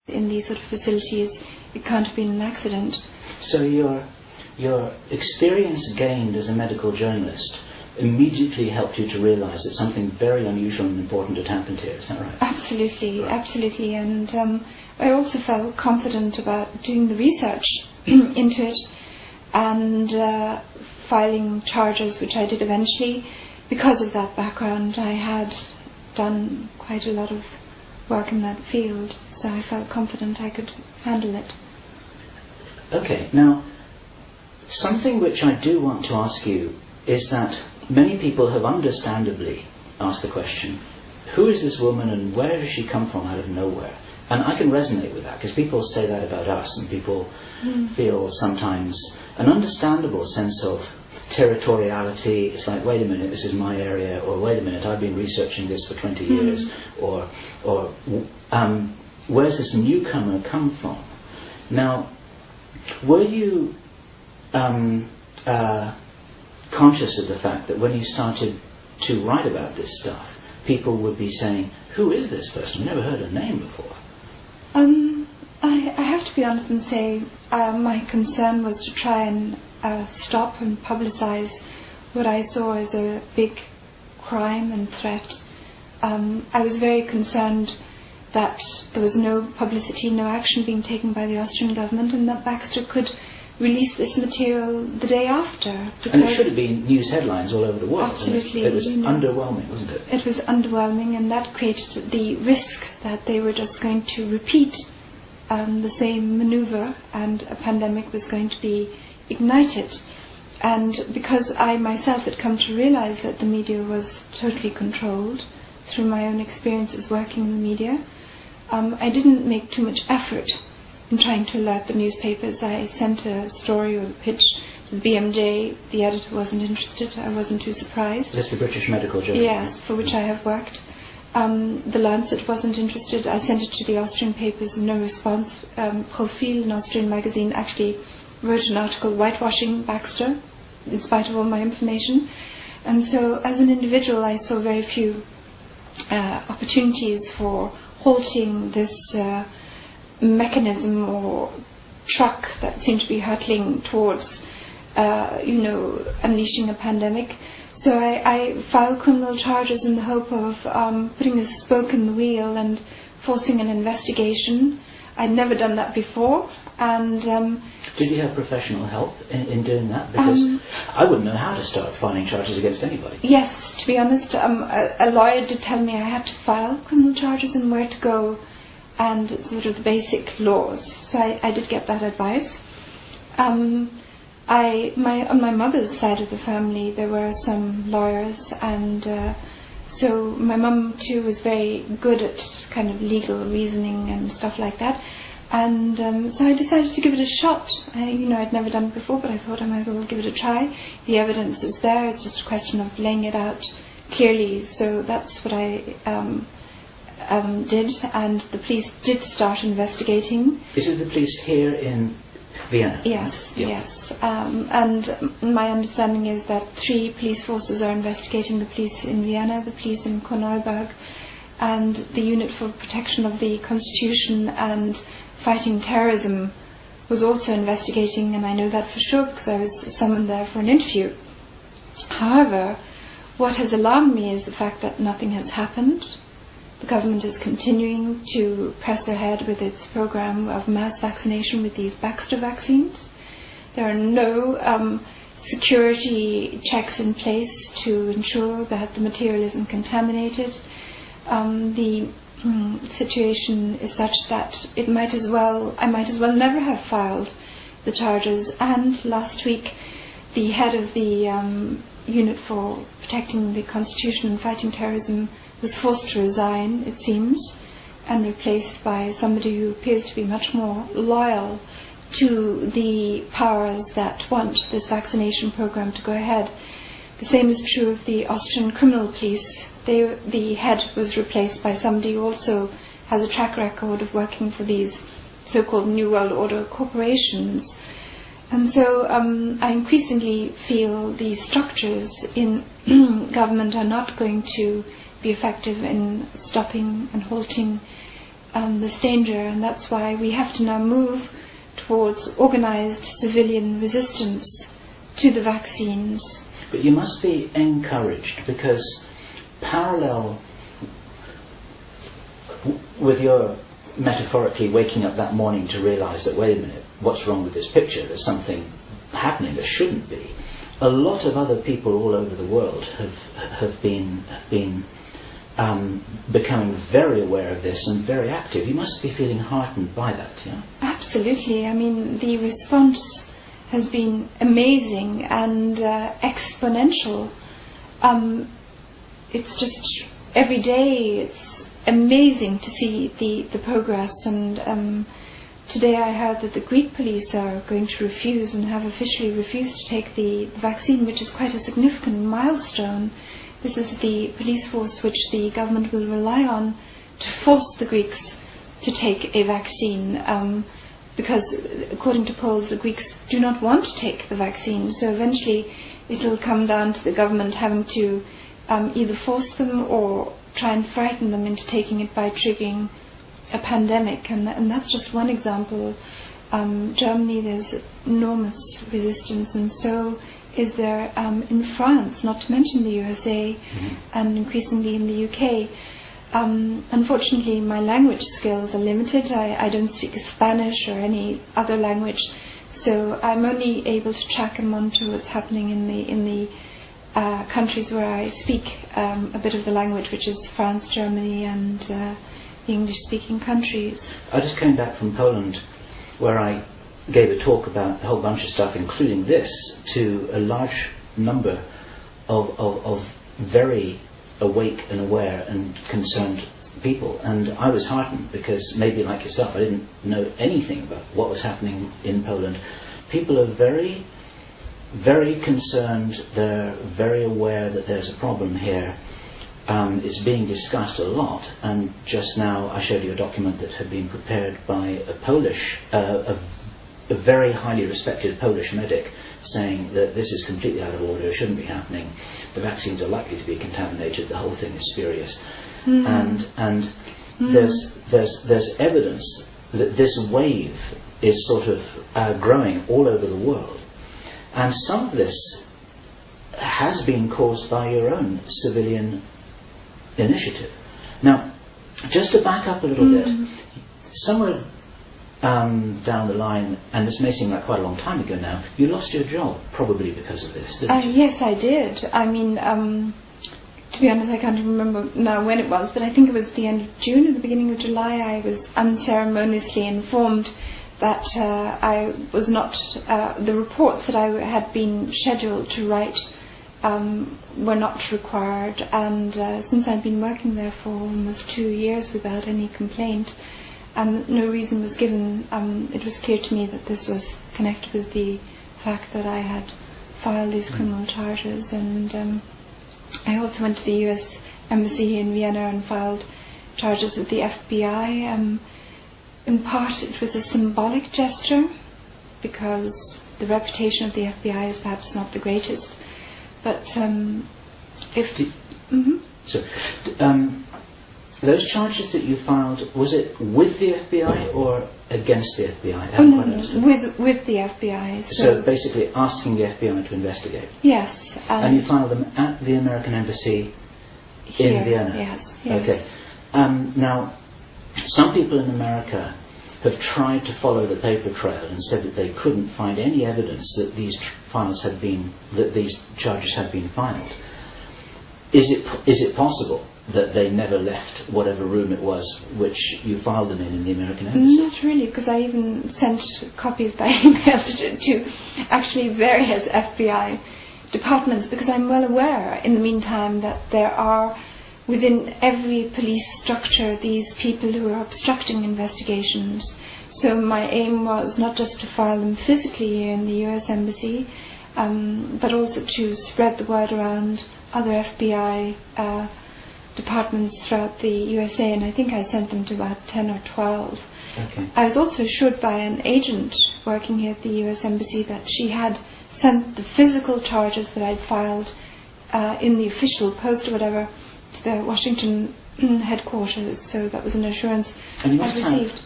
in these sort of facilities, it can't have been an accident. So your experience gained as a medical journalist immediately helped you to realise that something very unusual and important had happened here, is that right? Absolutely, right. Absolutely. And I also felt confident about doing the research into it and filing charges, which I did eventually. Because of that background, I had done quite a lot of work in that field, so I felt confident I could handle it. Okay, now, something which I do want to ask you is that many people have understandably asked the question, who is this woman and where does she come from out of nowhere? And I can resonate with that, because people say that about us, and people feel sometimes an understandable sense of territoriality. It's like, wait a minute, this is my area, or wait a minute, I've been researching this for 20 years, or where's this newcomer come from? Now, were you conscious of the fact that when you started to write about this stuff, people would be saying, who is this person? We never heard her name before. I have to be honest and say my concern was to try and stop and publicise what I saw as a big crime and threat. I was very concerned that there was no publicity, no action being taken by the Austrian government, and that Baxter could release this material the day after. And it should have been news headlines all over the world. Absolutely. It was underwhelming, wasn't it? It was underwhelming, and that created the risk that they were just going to repeat the same maneuver, and a pandemic was going to be ignited. And because I myself had come to realize that the media was totally controlled through my own experiences working in the media, I didn't make too much effort in trying to alert the newspapers. I sent a story or a pitch to the BMJ. The editor wasn't interested. I wasn't too surprised. That's the British Medical Journal. Yes, for which I have worked. The Lancet wasn't interested. I sent it to the Austrian papers, no response. Profil, an Austrian magazine, actually wrote an article whitewashing Baxter, in spite of all my information. And so, as an individual, I saw very few opportunities for halting this mechanism or truck that seemed to be hurtling towards, unleashing a pandemic. So I filed criminal charges in the hope of putting a spoke in the wheel and forcing an investigation. I'd never done that before. And did you have professional help in doing that? Because I wouldn't know how to start filing charges against anybody. Yes, to be honest, a lawyer did tell me I had to file criminal charges and where to go, and sort of the basic laws. So I did get that advice. On my mother's side of the family, there were some lawyers, and so my mum too was very good at kind of legal reasoning and stuff like that. And so I decided to give it a shot. I'd never done it before, but I thought I might as well give it a try. The evidence is there. It's just a question of laying it out clearly. So that's what I did, and the police did start investigating. Is it the police here in Vienna? Yes, yes. And my understanding is that 3 police forces are investigating: the police in Vienna, the police in Korneuburg, and the Unit for Protection of the Constitution and Fighting Terrorism was also investigating, and I know that for sure because I was summoned there for an interview. However, what has alarmed me is the fact that nothing has happened. The government is continuing to press ahead with its program of mass vaccination with these Baxter vaccines. There are no security checks in place to ensure that the material isn't contaminated. The situation is such that I might as well never have filed the charges. And last week, the head of the Unit for Protecting the Constitution and Fighting Terrorism was forced to resign, it seems, and replaced by somebody who appears to be much more loyal to the powers that want this vaccination program to go ahead. The same is true of the Austrian criminal police. The head was replaced by somebody who also has a track record of working for these so-called New World Order corporations. And so I increasingly feel the structures in government are not going to be effective in stopping and halting this danger, and that's why we have to now move towards organized civilian resistance to the vaccines. But you must be encouraged, because parallel with your metaphorically waking up that morning to realize that, wait a minute, what's wrong with this picture? There's something happening that shouldn't be. A lot of other people all over the world have been becoming very aware of this and very active. You must be feeling heartened by that, yeah? Absolutely. I mean, the response has been amazing and exponential. It's just every day it's amazing to see the progress, and today I heard that the Greek police are going to refuse and have officially refused to take the vaccine, which is quite a significant milestone. This is the police force which the government will rely on to force the Greeks to take a vaccine, because according to polls the Greeks do not want to take the vaccine, so eventually it will come down to the government having to either force them or try and frighten them into taking it by triggering a pandemic, and that's just one example. Germany, there's enormous resistance, and so is there in France, not to mention the USA, and increasingly in the UK. Unfortunately, my language skills are limited. I don't speak Spanish or any other language, so I'm only able to track and monitor what's happening in the countries where I speak a bit of the language, which is France, Germany, and the English-speaking countries. I just came back from Poland, where I gave a talk about a whole bunch of stuff, including this, to a large number of very awake and aware and concerned people. And I was heartened, because maybe like yourself, I didn't know anything about what was happening in Poland. People are very, very concerned. They're very aware that there's a problem here. It's being discussed a lot, and just now I showed you a document that had been prepared by a Polish, a very highly respected Polish medic, saying that this is completely out of order, it shouldn't be happening, the vaccines are likely to be contaminated, the whole thing is spurious. And there's evidence that this wave is sort of growing all over the world, and some of this has been caused by your own civilian initiative. Now, just to back up a little bit, somewhere down the line, and this may seem like quite a long time ago now, you lost your job probably because of this, didn't you? Yes, I did. I mean, to be honest, I can't remember now when it was, but I think it was the end of June or the beginning of July. I was unceremoniously informed that I was not, the reports that I had been scheduled to write were not required, and since I'd been working there for almost 2 years without any complaint, no reason was given. It was clear to me that this was connected with the fact that I had filed these criminal charges, and I also went to the US Embassy in Vienna and filed charges with the FBI. In part it was a symbolic gesture, because the reputation of the FBI is perhaps not the greatest, but those charges that you filed, was it with the FBI or against the FBI? With the FBI. So basically asking the FBI to investigate? Yes. And you filed them at the American Embassy here, in Vienna? Yes. Okay. Now, some people in America have tried to follow the paper trail and said that they couldn't find any evidence that these charges had been filed. Is it possible that they never left whatever room it was which you filed them in the American Embassy? Not really, because I even sent copies by email to actually various FBI departments, because I'm well aware in the meantime that there are within every police structure these people who are obstructing investigations. So my aim was not just to file them physically here in the US Embassy, but also to spread the word around other FBI departments throughout the USA, and I think I sent them to about 10 or 12. Okay. I was also assured by an agent working here at the US Embassy that she had sent the physical charges that I'd filed in the official post or whatever to the Washington headquarters. So that was an assurance And you I must received.